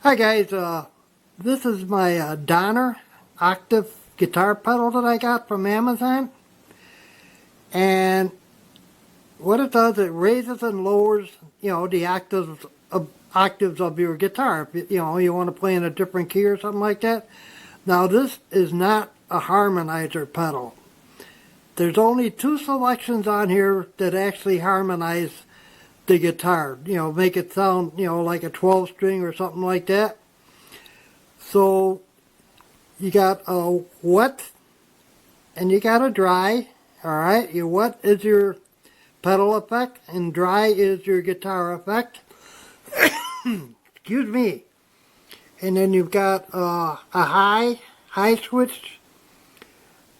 Hi guys, this is my Donner octave guitar pedal that I got from Amazon, and what it does, it raises and lowers, the octaves of your guitar. If you want to play in a different key or something like that. Now this is not a harmonizer pedal. There's only two selections on here that actually harmonize the guitar, make it sound, like a 12 string or something like that. So you got a wet and you got a dry. Alright, your wet is your pedal effect and dry is your guitar effect. Excuse me. And then you've got a high switch,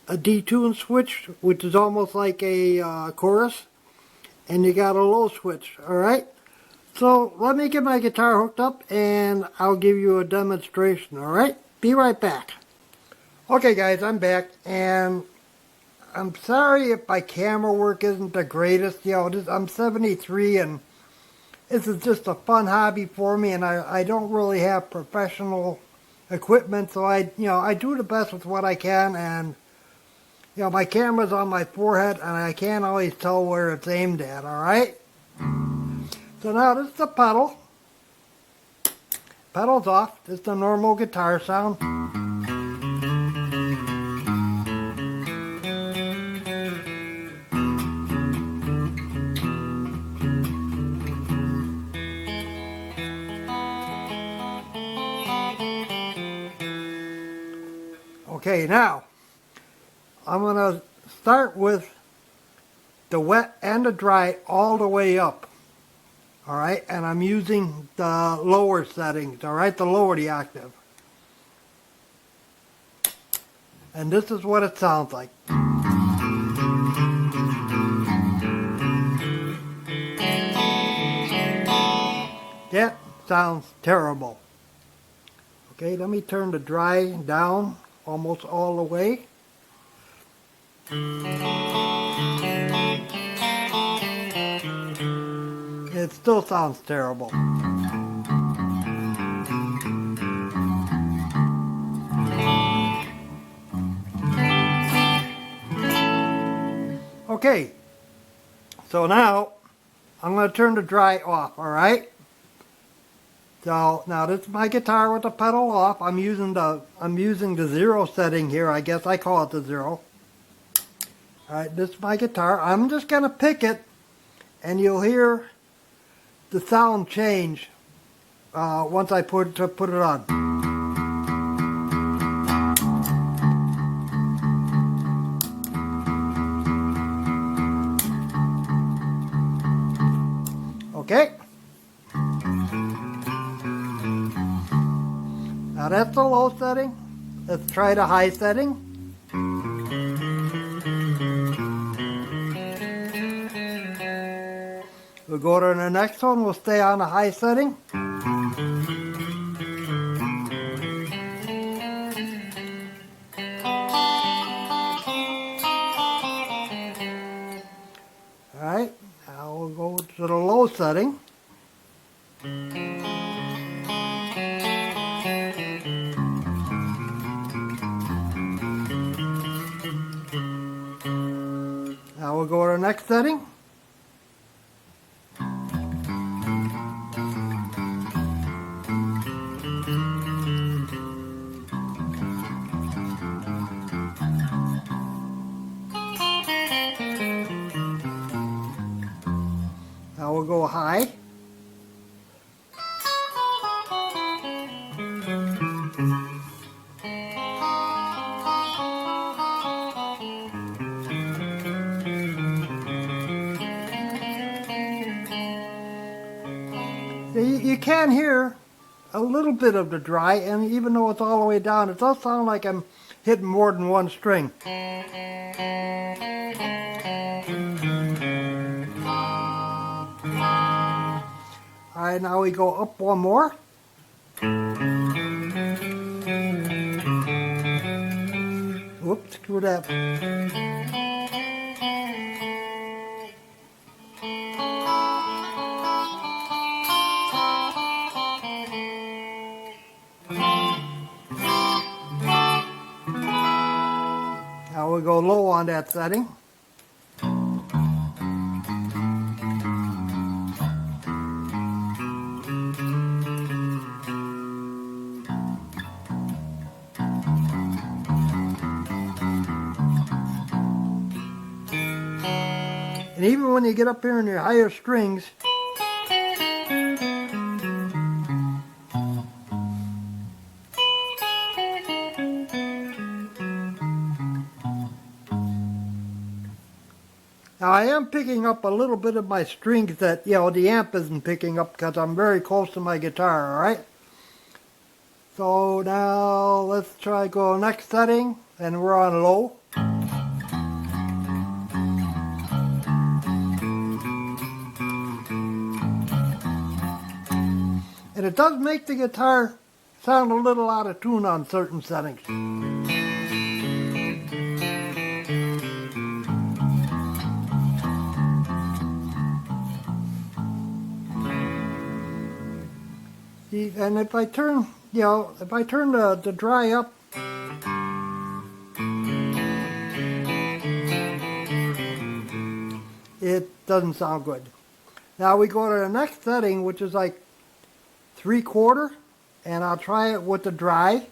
a detune switch, which is almost like a chorus, and you got a low switch. Alright, so let me get my guitar hooked up and I'll give you a demonstration. Alright, be right back. Okay guys, I'm back, and I'm sorry if my camera work isn't the greatest. I'm 73 and this is just a fun hobby for me, and I don't really have professional equipment, so I do the best with what I can. And my camera's on my forehead and I can't always tell where it's aimed at. Alright, so now this is the pedal. Pedal's off. This is the normal guitar sound. Okay, now I'm going to start with the wet and the dry all the way up. Alright, and I'm using the lower settings, alright, to lower the octave. And this is what it sounds like. That sounds terrible. Okay, let me turn the dry down almost all the way. It still sounds terrible. Okay, so now I'm going to turn the dry off, alright? So now this is my guitar with the pedal off. I'm using the zero setting here. I guess I call it the zero. Alright, this is my guitar. I'm just going to pick it and you'll hear the sound change once I put it on. Okay. Now that's the low setting. Let's try the high setting. We'll go to the next one. We'll stay on the high setting. Alright, now we'll go to the low setting. Now we'll go to the next setting. Now we'll go high. You can hear a little bit of the dry, and even though it's all the way down, it does sound like I'm hitting more than one string. Alright, now we go up one more. Whoops, screw that. we go low on that setting. And even when you get up here in your higher strings, now I am picking up a little bit of my strings that, the amp isn't picking up because I'm very close to my guitar, alright? So now let's try go next setting, and we're on low. And it does make the guitar sound a little out of tune on certain settings. See, and if I turn, the dry up, it doesn't sound good. Now we go to the next setting, which is like 3/4, and I'll try it with the dry.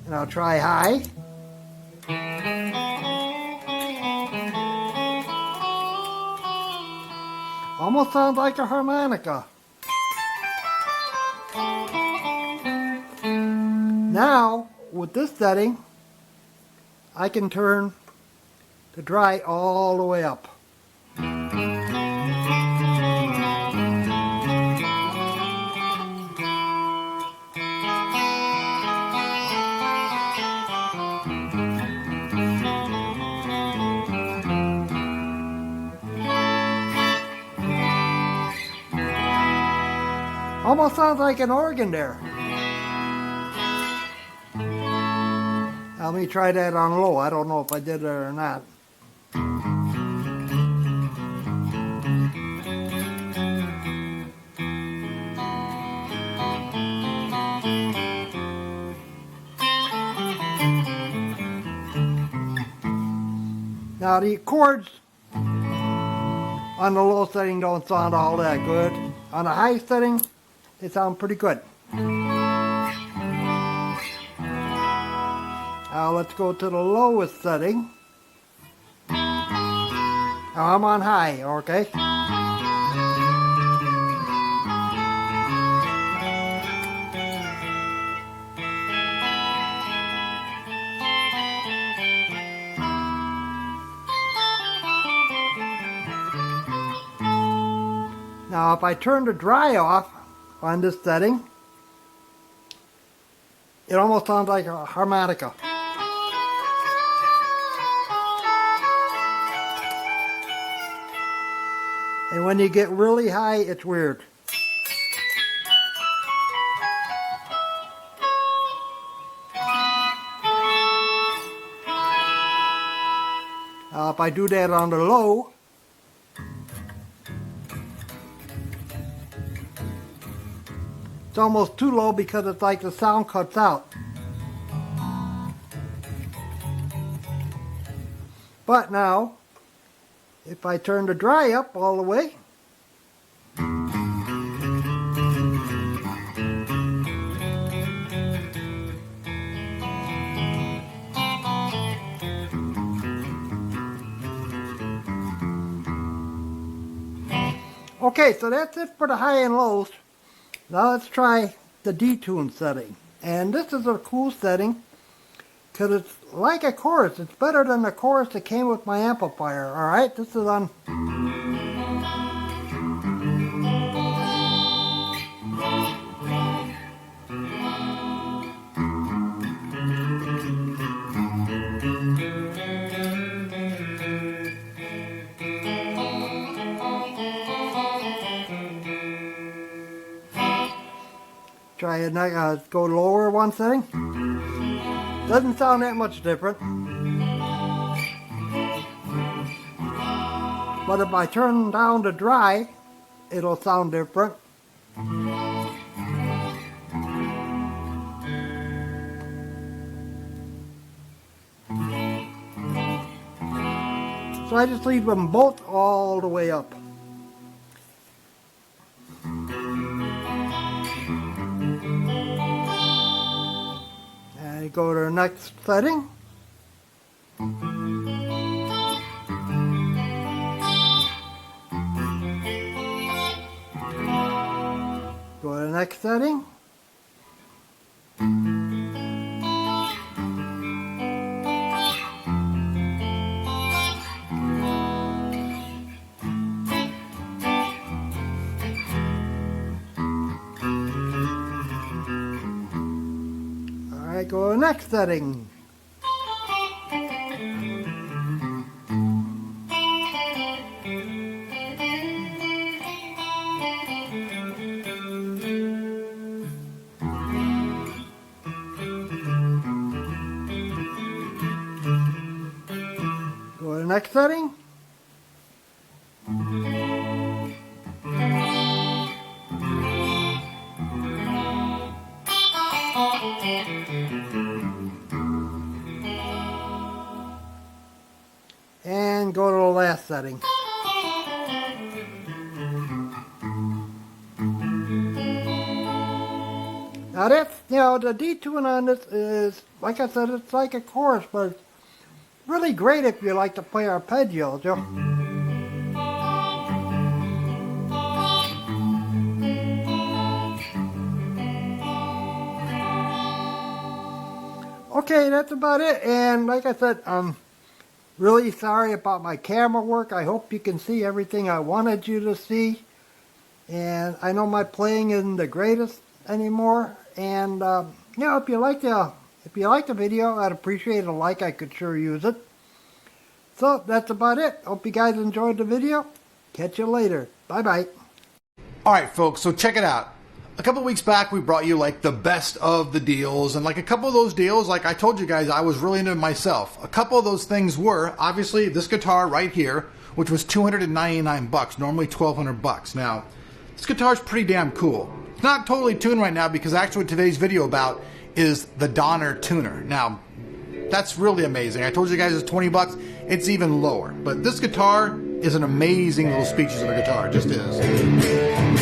And I'll try high. Almost sounds like a harmonica. Now, with this setting, I can turn the dry all the way up. Almost sounds like an organ there. Let me try that on low. I don't know if I did it or not. Now the chords on the low setting don't sound all that good. On the high setting, they sound pretty good. Now let's go to the lowest setting. Now I'm on high, okay? Now if I turn the dry off on this setting, it almost sounds like a harmonica. And when you get really high, it's weird. Now if I do that on the low, it's almost too low because it's like the sound cuts out. But now, if I turn the dry up all the way, okay, so that's it for the high and lows. Now let's try the detune setting. And this is a cool setting because it's like a chorus. It's better than the chorus that came with my amplifier. Alright, this is on... Try it, go lower one setting. Doesn't sound that much different. But if I turn down the dry, it'll sound different. So I just leave them both all the way up. And go to the next setting. Go to the next setting. Alright, go to the next setting. Go to the next setting. And go to the last setting. Now that's, the detune on this is, like I said, it's like a chorus, but it's really great if you like to play arpeggios, Okay, that's about it. And like I said, I'm really sorry about my camera work. I hope you can see everything I wanted you to see. And I know my playing isn't the greatest anymore. And if you like the video, I'd appreciate a like. I could sure use it. So that's about it. Hope you guys enjoyed the video. Catch you later. Bye bye. Alright folks, so check it out. A couple weeks back we brought you like the best of the deals, and like a couple of those deals, like I told you guys, I was really into myself. A couple of those things were obviously this guitar right here, which was $299, normally $1,200. Now, this guitar is pretty damn cool. It's not totally tuned right now because actually what today's video about is the Donner tuner. Now, that's really amazing. I told you guys it's $20. It's even lower. But this guitar is an amazing little speeches of a guitar. It just is.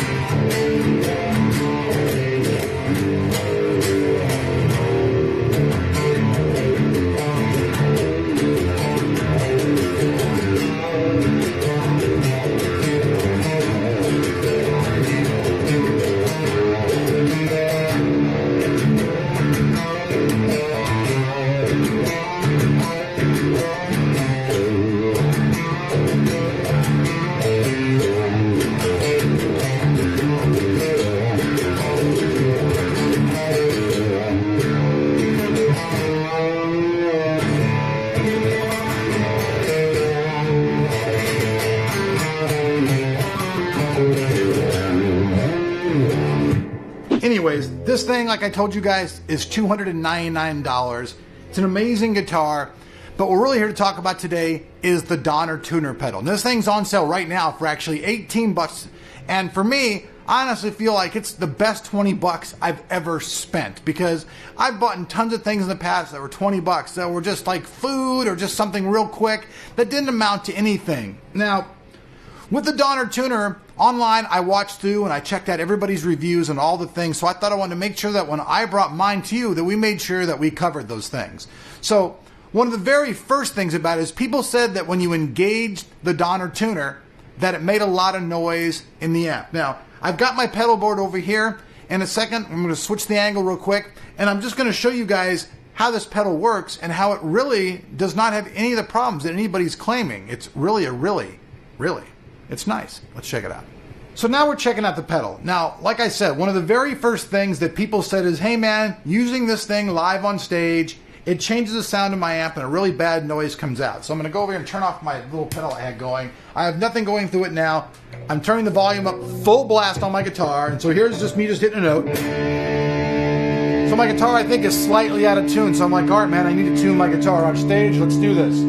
Anyways, this thing, like I told you guys, is $299. It's an amazing guitar, but what we're really here to talk about today is the Donner tuner pedal. And this thing's on sale right now for actually $18. And for me, I honestly feel like it's the best $20 I've ever spent, because I've bought tons of things in the past that were $20 that were just like food or just something real quick that didn't amount to anything. Now, with the Donner tuner, online I watched through and I checked out everybody's reviews and all the things, so I thought I wanted to make sure that when I brought mine to you that we made sure that we covered those things. So one of the very first things about it is people said that when you engaged the Donner tuner that it made a lot of noise in the amp. Now, I've got my pedal board over here. In a second, I'm going to switch the angle real quick, and I'm just going to show you guys how this pedal works and how it really does not have any of the problems that anybody's claiming. It's really it's nice. Let's check it out. So now we're checking out the pedal. Now, like I said, one of the very first things that people said is, hey man, using this thing live on stage, it changes the sound of my amp and a really bad noise comes out. So I'm going to go over here and turn off my little pedal I had going. I have nothing going through it now. I'm turning the volume up full blast on my guitar, and so here's just me just hitting a note. So my guitar, I think, is slightly out of tune, so I'm like, all right man, I need to tune my guitar on stage. Let's do this.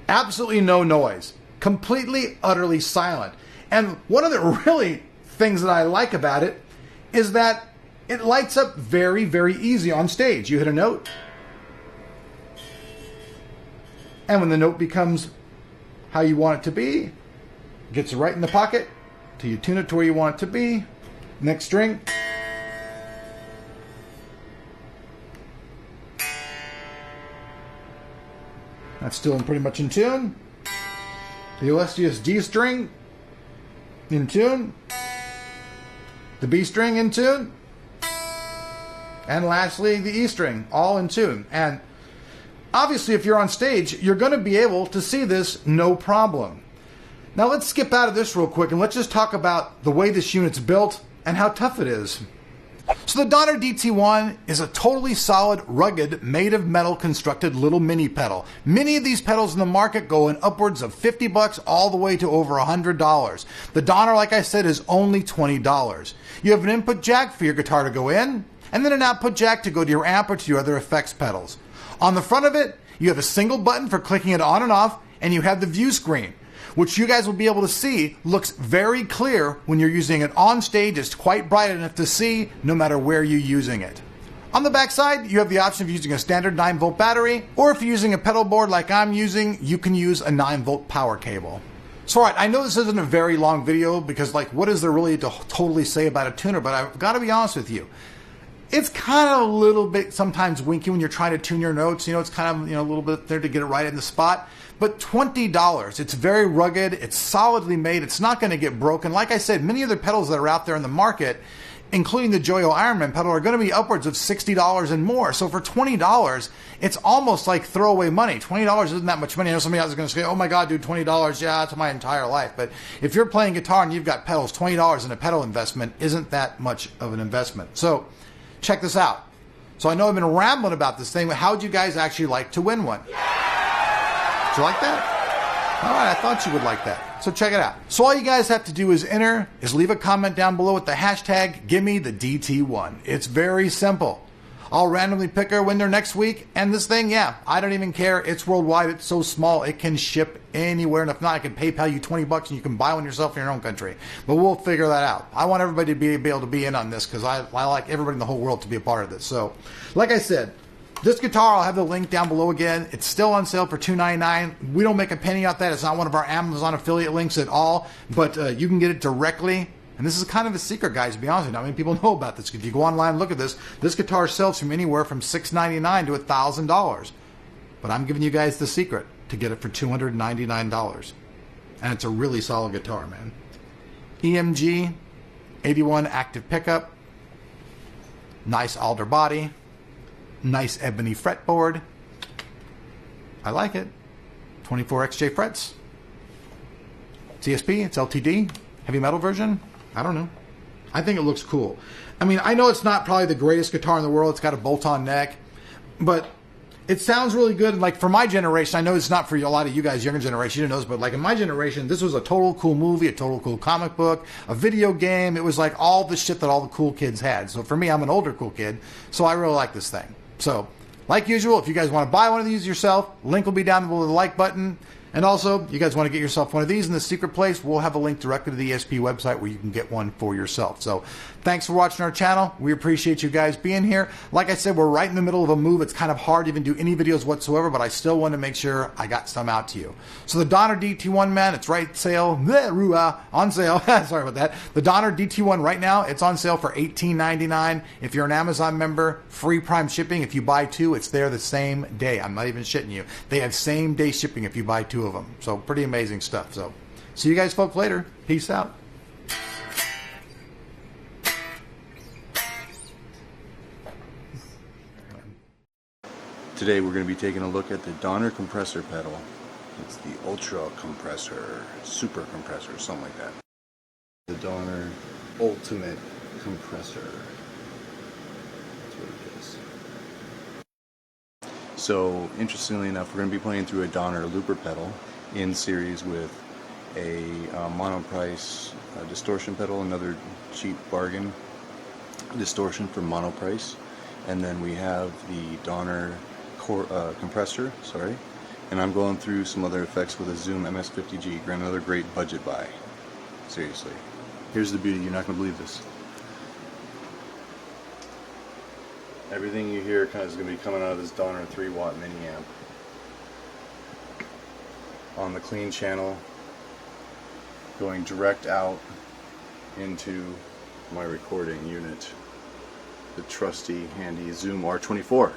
Absolutely no noise. Completely, utterly silent. And one of the really things that I like about it is that it lights up very, very easy on stage. You hit a note, and when the note becomes how you want it to be, it gets right in the pocket till you tune it to where you want it to be. Next string. That's still pretty much in tune. The illustrious G string in tune. The B string in tune. And lastly, the E string, all in tune. And obviously, if you're on stage, you're going to be able to see this no problem. Now let's skip out of this real quick and let's just talk about the way this unit's built and how tough it is. So the Donner DT1 is a totally solid, rugged, made of metal constructed little mini pedal. Many of these pedals in the market go in upwards of $50 all the way to over $100. The Donner, like I said, is only $20. You have an input jack for your guitar to go in, and then an output jack to go to your amp or to your other effects pedals. On the front of it, you have a single button for clicking it on and off, and you have the view screen, which you guys will be able to see looks very clear when you're using it on stage. It's quite bright enough to see no matter where you're using it. On the back side, you have the option of using a standard 9-volt battery, or if you're using a pedal board like I'm using, you can use a 9-volt power cable. So alright, I know this isn't a very long video because like what is there really to totally say about a tuner, but I've got to be honest with you. It's kind of a little bit sometimes winky when you're trying to tune your notes. You know, it's kind of, a little bit there to get it right in the spot. But $20, it's very rugged, it's solidly made, it's not going to get broken. Like I said, many of the pedals that are out there in the market, including the Joyo Ironman pedal, are going to be upwards of $60 and more. So for $20, it's almost like throwaway money. $20 isn't that much money. I know somebody else is going to say, oh my God, dude, $20, yeah, that's my entire life. But if you're playing guitar and you've got pedals, $20 in a pedal investment isn't that much of an investment. So check this out. So I know I've been rambling about this thing, but how would you guys actually like to win one? Did you like that? All right, I thought you would like that. So check it out. So all you guys have to do is leave a comment down below with the hashtag #GimmeTheDT1. It's very simple. I'll randomly pick a winner next week, and this thing, yeah, I don't even care. It's worldwide. It's so small, it can ship anywhere, and if not, I can PayPal you $20 and you can buy one yourself in your own country. But we'll figure that out. I want everybody to be able to be in on this because I like everybody in the whole world to be a part of this. So, like I said, this guitar, I'll have the link down below again. It's still on sale for $2.99. We don't make a penny off that. It's not one of our Amazon affiliate links at all, but you can get it directly. And this is kind of a secret, guys, to be honest with you. Not many people know about this. If you go online and look at this, this guitar sells from anywhere from $699 to $1,000. But I'm giving you guys the secret to get it for $299. And it's a really solid guitar, man. EMG, 81 active pickup, nice alder body, nice ebony fretboard. I like it. 24 XJ frets. CSP, it's LTD. Heavy metal version. I don't know. I think it looks cool. I mean, I know it's not probably the greatest guitar in the world. It's got a bolt-on neck. But it sounds really good. Like, for my generation, I know it's not for a lot of you guys, younger generation, you know this, but like in my generation, this was a total cool movie, a total cool comic book, a video game. It was like all the shit that all the cool kids had. So for me, I'm an older cool kid, so I really like this thing. So, like usual, if you guys want to buy one of these yourself, link will be down below the like button. And also, you guys want to get yourself one of these in the secret place, we'll have a link directly to the ESP website where you can get one for yourself. So, thanks for watching our channel. We appreciate you guys being here. Like I said, we're right in the middle of a move. It's kind of hard to even do any videos whatsoever, but I still want to make sure I got some out to you. So the Donner DT1, man, it's on sale. Sorry about that. The Donner DT1 right now, it's on sale for $18.99. If you're an Amazon member, free Prime shipping. If you buy two, it's there the same day. I'm not even shitting you. They have same day shipping if you buy two of them. So pretty amazing stuff. So see you guys folks later. Peace out. Today we're going to be taking a look at the Donner compressor pedal. It's the Ultra Compressor, Super Compressor, something like that. The Donner Ultimate Compressor. That's what it is. So, interestingly enough, we're going to be playing through a Donner Looper pedal in series with a Monoprice distortion pedal, another cheap bargain distortion for Monoprice. And then we have the Donner compressor, and I'm going through some other effects with a Zoom MS-50G. Another great budget buy. Seriously. Here's the beauty. You're not going to believe this. Everything you hear is going to be coming out of this Donner 3-watt mini amp on the clean channel, going direct out into my recording unit, the trusty, handy Zoom R24.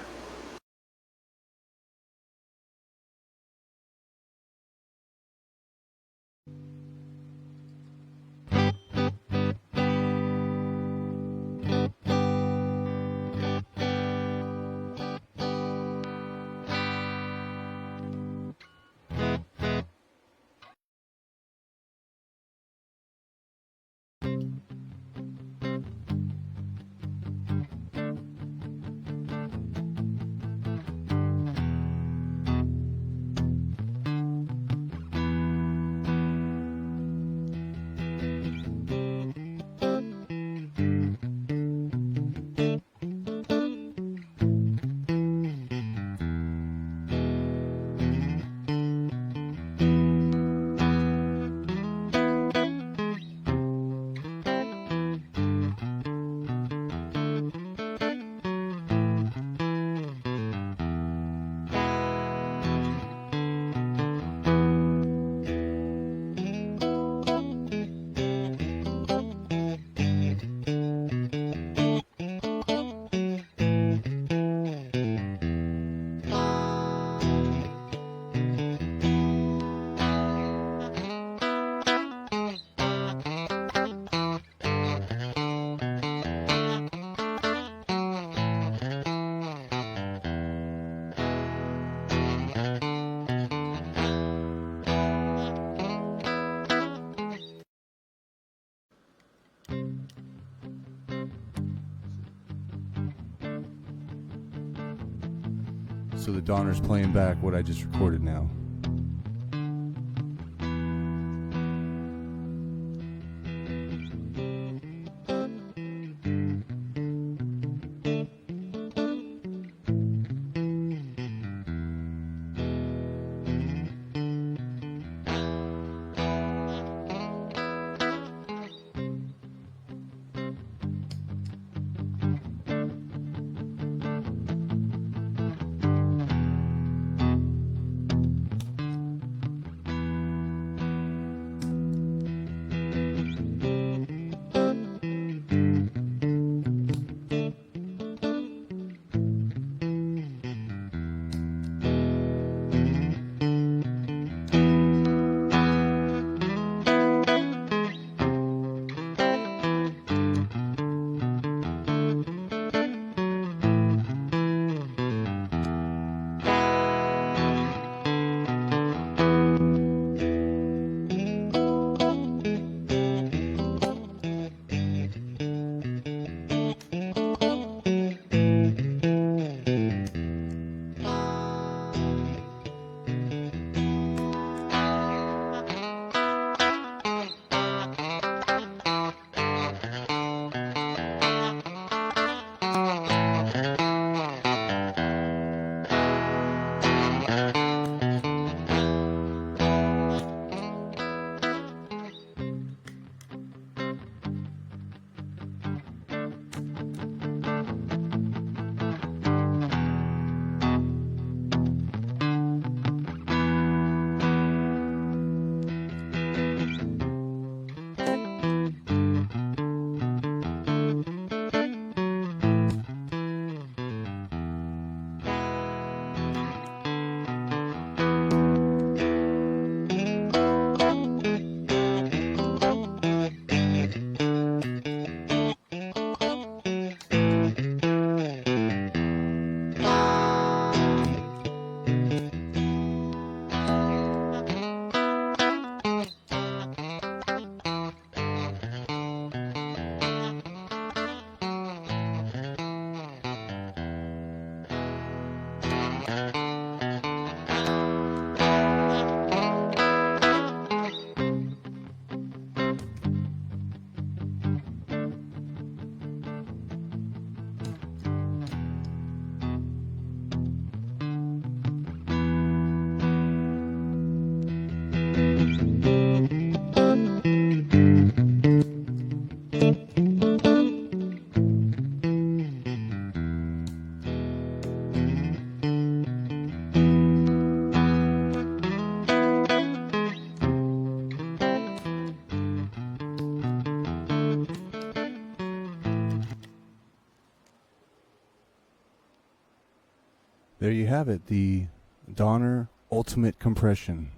So the Donner's playing back what I just recorded now. There you have it, the Donner Ultimate Compression.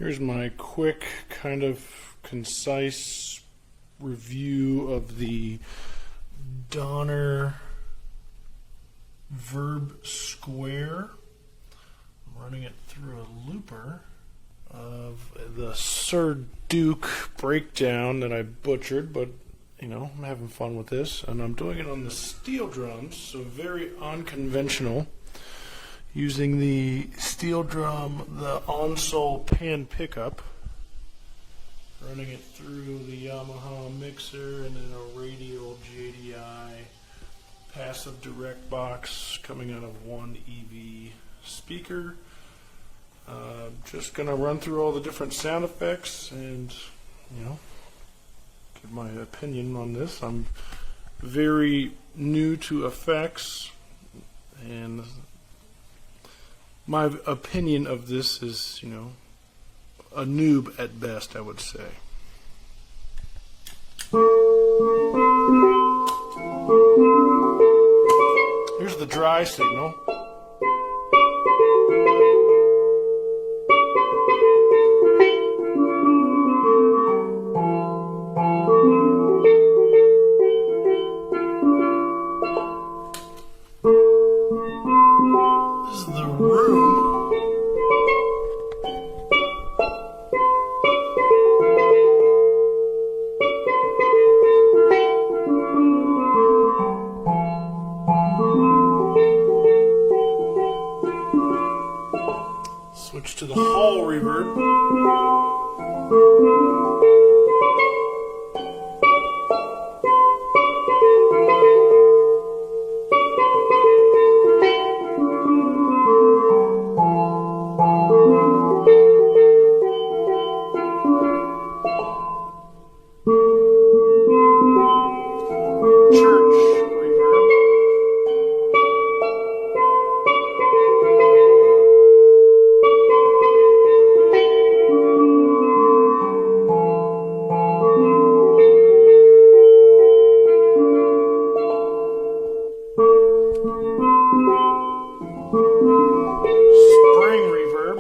Here's my quick, kind of concise review of the Donner Verb Square. I'm running it through a looper of the Sir Duke breakdown that I butchered, but you know, I'm having fun with this, and I'm doing it on the steel drums, so very unconventional, using the steel drum, the Onsole pan pickup, running it through the Yamaha mixer, and then a radial JDI passive direct box coming out of one EV speaker. Just gonna run through all the different sound effects and, you know, give my opinion on this. I'm very new to effects, and my opinion of this is, you know, a noob at best, I would say. Here's the dry signal. This is the room. Switch to the hall reverb. Church reverb. Spring reverb.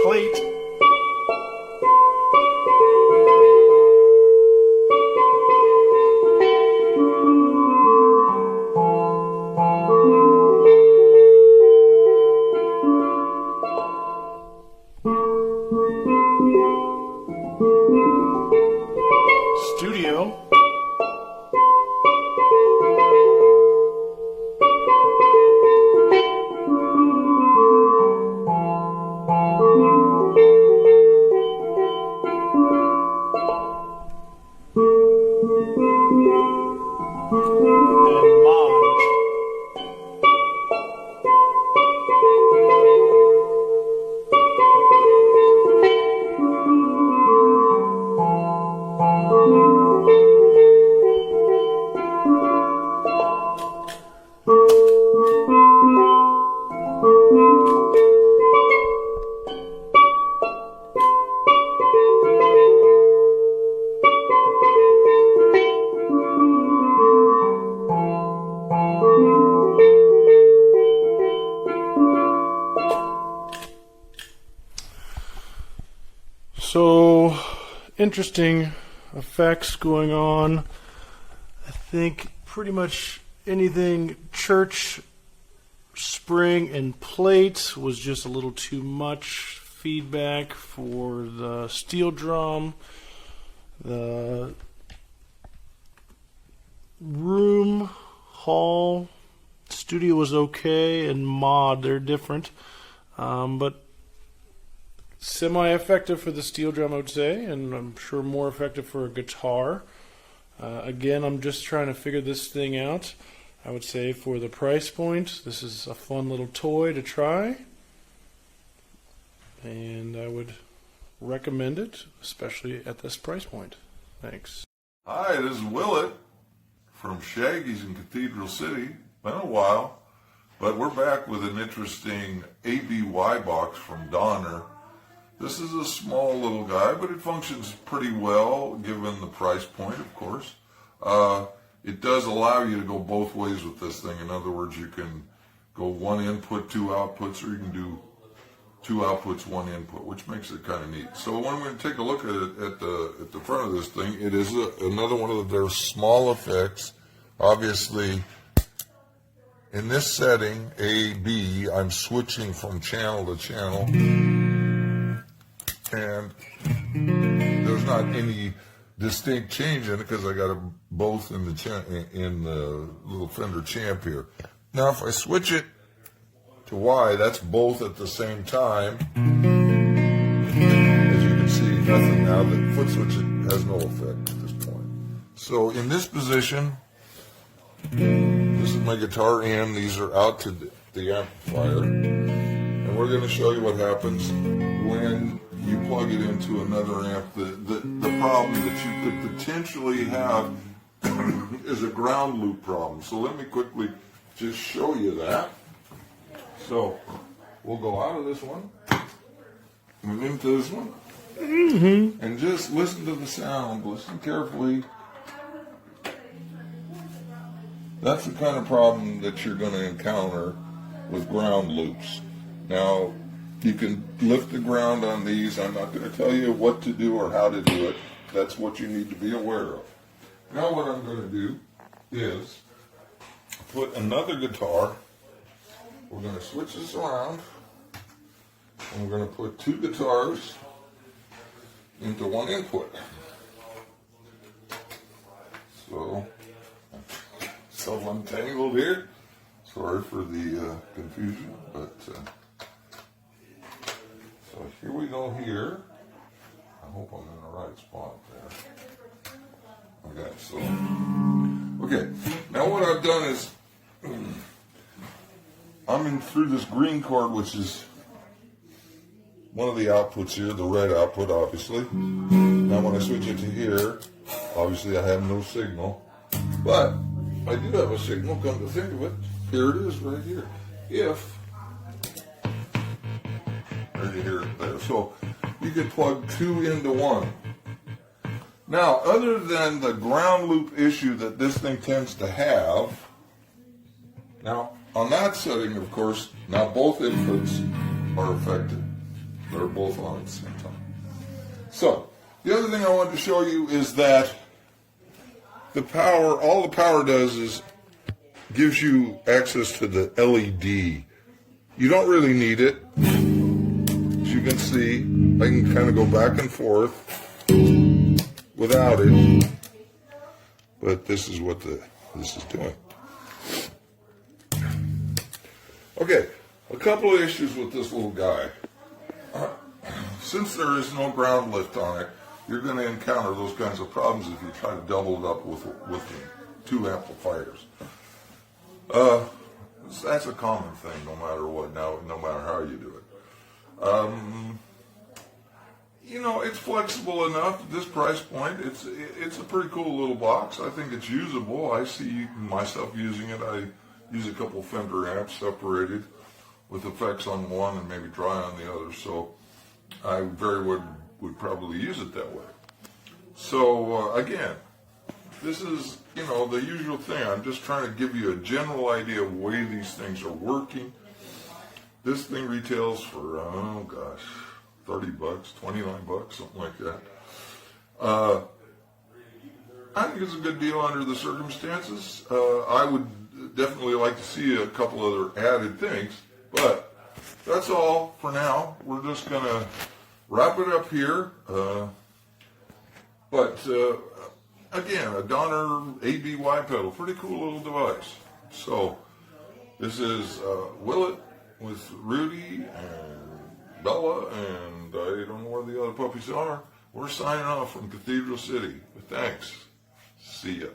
Plate. Studio. And mod. So, interesting effects going on. I think pretty much anything church, spring, and plate was just a little too much feedback for the steel drum. The room, hall, studio was okay, and mod, they're different. But semi-effective for the steel drum, I would say, and I'm sure more effective for a guitar. Again, I'm just trying to figure this thing out. I would say for the price point, this is a fun little toy to try, and I would recommend it, especially at this price point. Thanks. Hi, this is Willett from Shaggy's in Cathedral City. Been a while. But we're back with an interesting ABY box from Donner. This is a small little guy, but it functions pretty well given the price point, of course. It does allow you to go both ways with this thing. In other words, you can go one input, two outputs, or you can do two outputs, one input, which makes it kind of neat. So when we're going to take a look at it at the front of this thing, it is another one of their small effects. Obviously, in this setting, A, B, I'm switching from channel to channel, and there's not any distinct change in it because I got them both in the little Fender Champ here. Now, if I switch it to Y, that's both at the same time. As you can see, nothing now. The foot switch has no effect at this point. So in this position, this is my guitar in. These are out to the amplifier. And we're going to show you what happens when you plug it into another amp. The problem that you could potentially have is a ground loop problem. So let me quickly just show you that. So we'll go out of this one, move into this one, and just listen to the sound. Listen carefully. That's the kind of problem that you're going to encounter with ground loops. Now, you can lift the ground on these. I'm not going to tell you what to do or how to do it. That's what you need to be aware of. Now what I'm going to do is put another guitar. We're going to switch this around. And we're going to put two guitars into one input. So, self-untangled here. Sorry for the confusion, but so here we go here. I hope I'm in the right spot there. Okay, so, now what I've done is, I'm in through this green cord, which is one of the outputs here, the red output, obviously. Now when I switch it to here, obviously I have no signal, but I do have a signal, come to think of it. Here it is, right here. If, there you hear it there. So you could plug two into one. Now, other than the ground loop issue that this thing tends to have, now on that setting, of course, now both inputs are affected. They're both on at the same time. So, the other thing I wanted to show you is that the power, all the power does is gives you access to the LED. You don't really need it. As you can see, I can kind of go back and forth without it. But this is what this is doing. Okay, a couple of issues with this little guy. Since there is no ground lift on it, you're going to encounter those kinds of problems if you try to double it up with two amplifiers. That's a common thing, no matter what. Now, no matter how you do it. It's flexible enough at this price point. It's a pretty cool little box. I think it's usable. I see myself using it. I use a couple Fender amps separated with effects on one and maybe dry on the other. So I very would probably use it that way. So again, this is, the usual thing. I'm just trying to give you a general idea of the way these things are working. This thing retails for, 30 bucks, 29 bucks, something like that. I think it's a good deal under the circumstances. I would definitely like to see a couple other added things, but that's all for now. We're just going to wrap it up here. Again, a Donner ABY pedal, pretty cool little device. So this is Willet with Rudy and Bella, and I don't know where the other puppies are. We're signing off from Cathedral City. But thanks. See ya.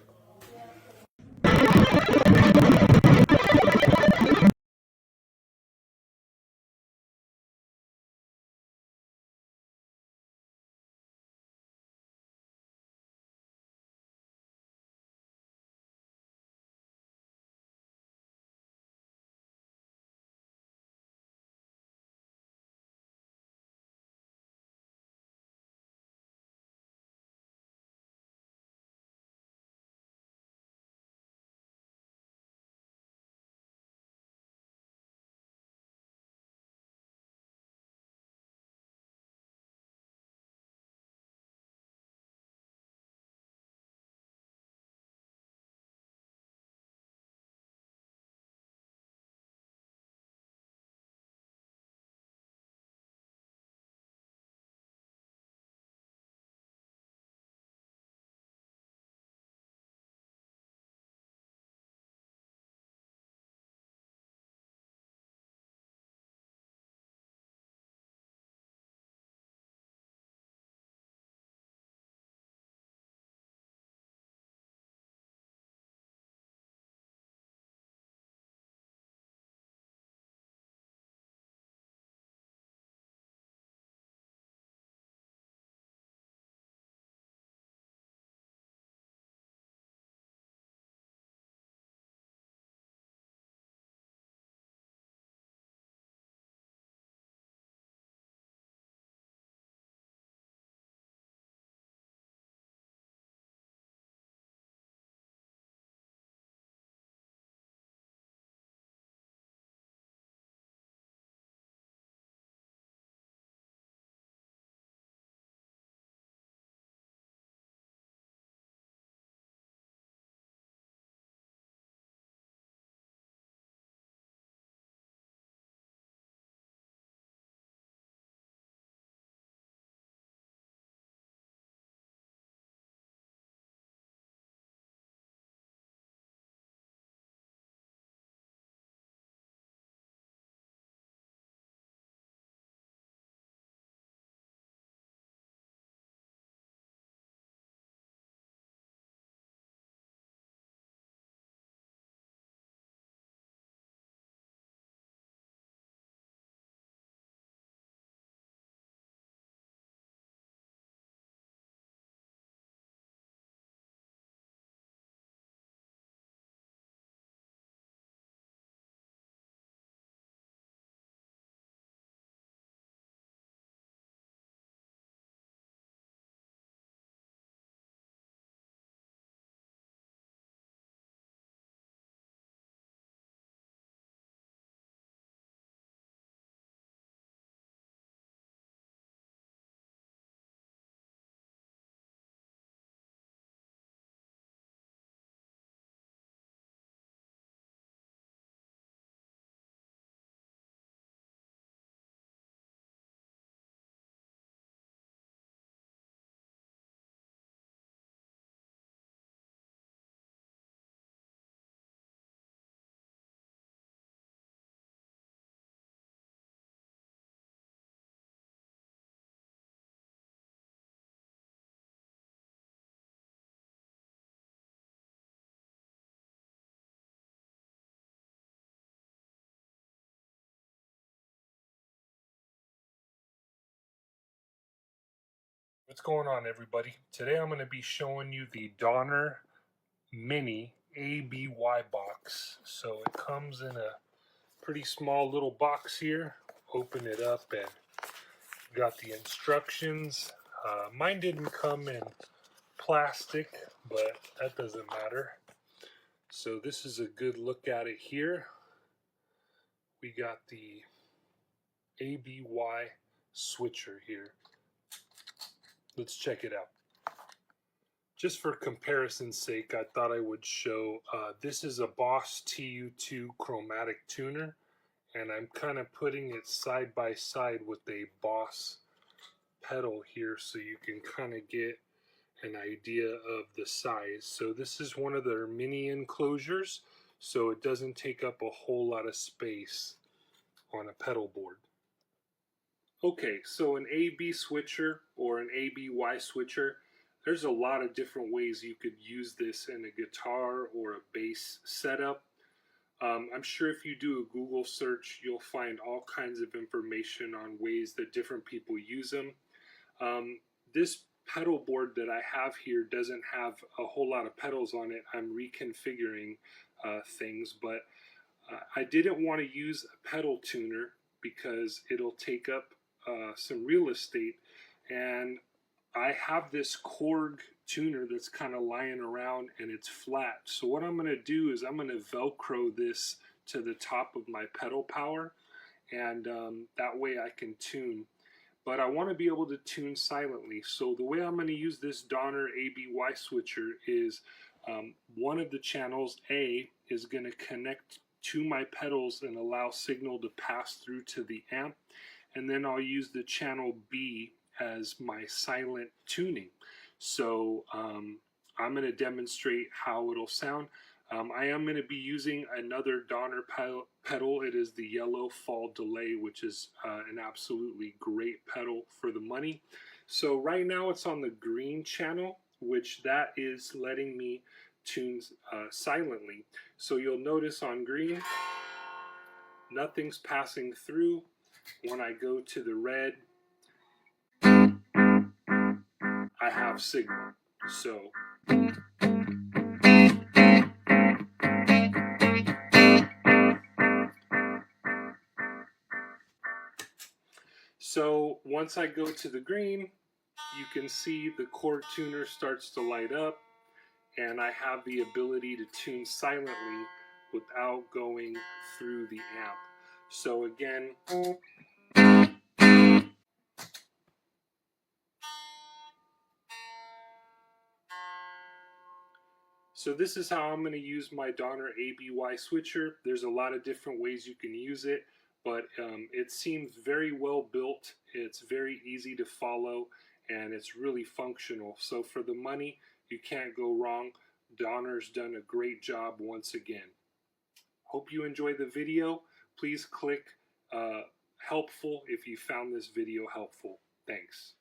What's going on, everybody? Today I'm going to be showing you the Donner Mini ABY box. So it comes in a pretty small little box here. Open it up and got the instructions. Mine didn't come in plastic, but that doesn't matter. So this is a good look at it here. We got the ABY switcher here. Let's check it out. Just for comparison's sake, I thought I would show, this is a Boss TU2 chromatic tuner, and I'm kind of putting it side by side with a Boss pedal here so you can kind of get an idea of the size. So this is one of their mini enclosures, so it doesn't take up a whole lot of space on a pedal board. Okay, so an AB switcher or an ABY switcher, there's a lot of different ways you could use this in a guitar or a bass setup. I'm sure if you do a Google search, you'll find all kinds of information on ways that different people use them. This pedal board that I have here doesn't have a whole lot of pedals on it. I'm reconfiguring things, but I didn't want to use a pedal tuner because it'll take up some real estate, and I have this Korg tuner that's kind of lying around and it's flat. So what I'm going to do is I'm going to Velcro this to the top of my pedal power, and that way I can tune. But I want to be able to tune silently. So the way I'm going to use this Donner ABY switcher is one of the channels, A, is going to connect to my pedals and allow signal to pass through to the amp. And then I'll use the channel B as my silent tuning. So I'm going to demonstrate how it'll sound. I am going to be using another Donner pedal. It is the Yellow Fall Delay, which is an absolutely great pedal for the money. So right now it's on the green channel, which that is letting me tune silently. So you'll notice on green, nothing's passing through. When I go to the red, I have signal. So once I go to the green, you can see the Korg tuner starts to light up, and I have the ability to tune silently without going through the amp. So again, so this is how I'm going to use my Donner ABY switcher. There's a lot of different ways you can use it, but it seems very well built. It's very easy to follow, and it's really functional. So for the money, you can't go wrong. Donner's done a great job once again. Hope you enjoyed the video. Please click helpful if you found this video helpful. Thanks.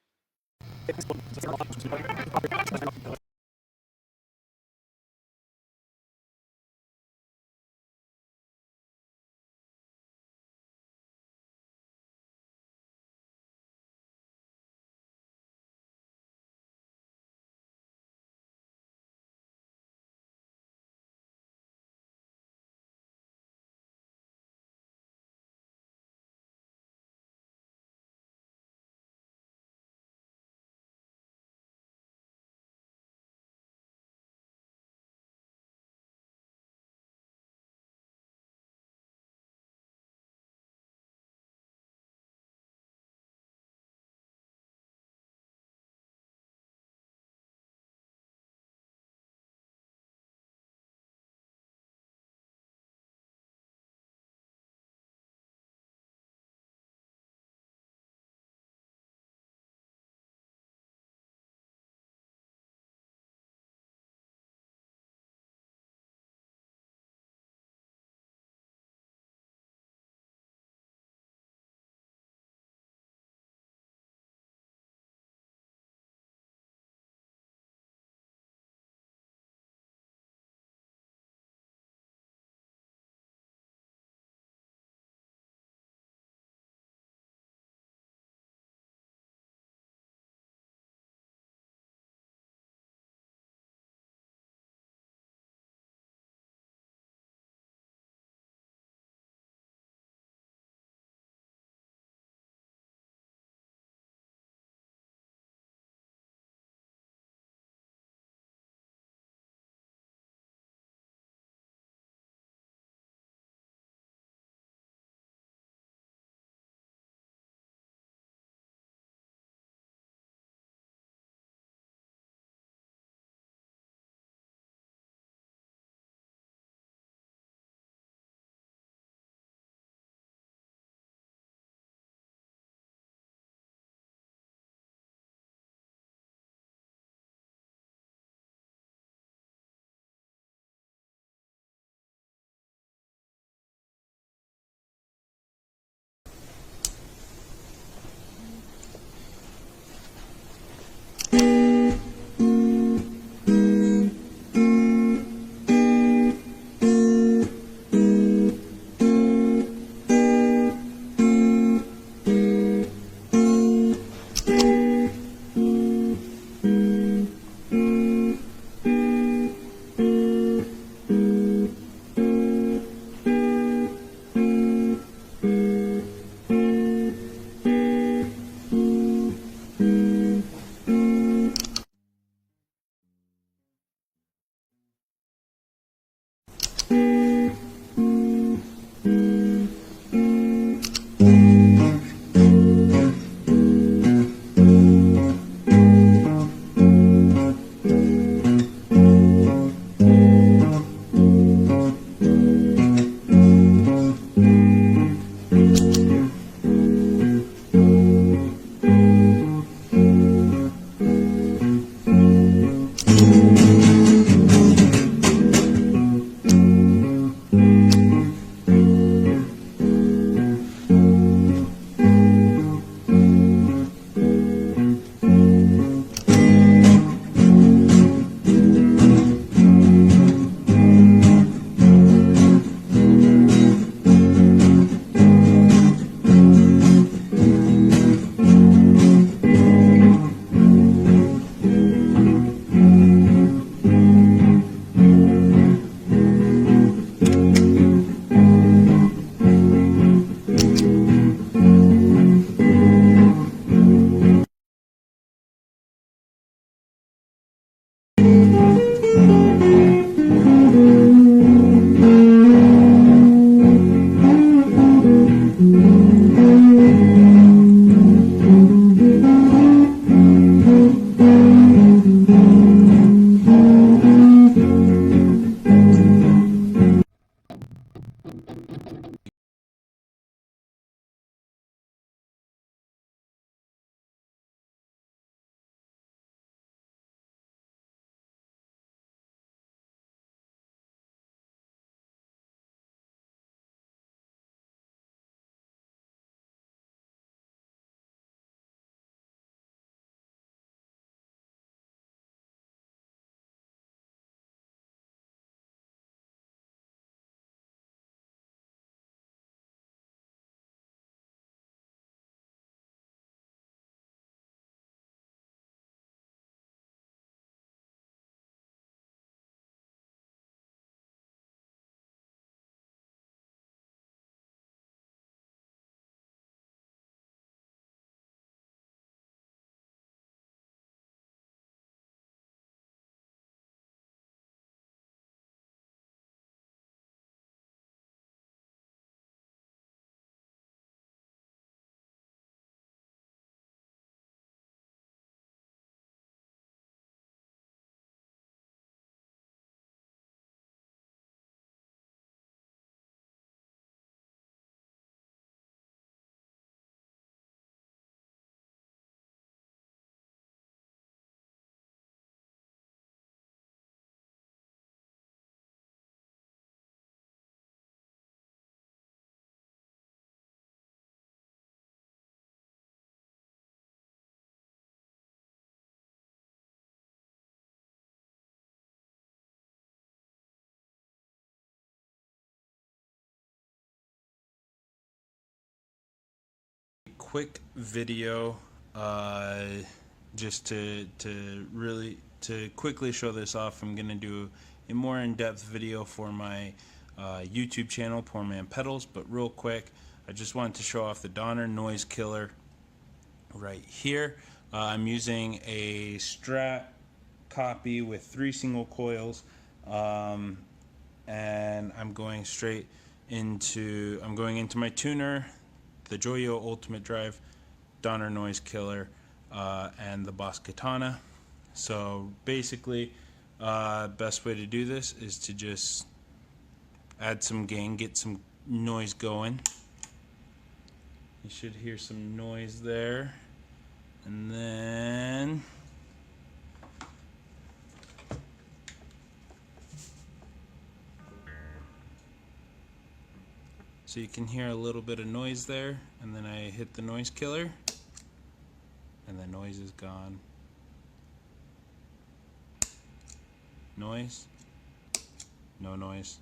quick video just to quickly show this off. I'm going to do a more in-depth video for my YouTube channel, Poor Man Pedals, but real quick, I just wanted to show off the Donner Noise Killer right here. I'm using a Strat copy with 3 single coils, and I'm going into my tuner, the Joyo Ultimate Drive, Donner Noise Killer, and the Boss Katana. So basically, best way to do this is to just add some gain, get some noise going. You should hear some noise there. And then so you can hear a little bit of noise there, and then I hit the noise killer and the noise is gone. Noise, no noise.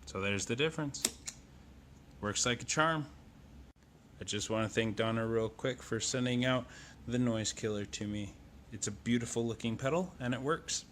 So there's the difference. Works like a charm. I just want to thank Donner real quick for sending out the noise killer to me. It's a beautiful looking pedal and it works.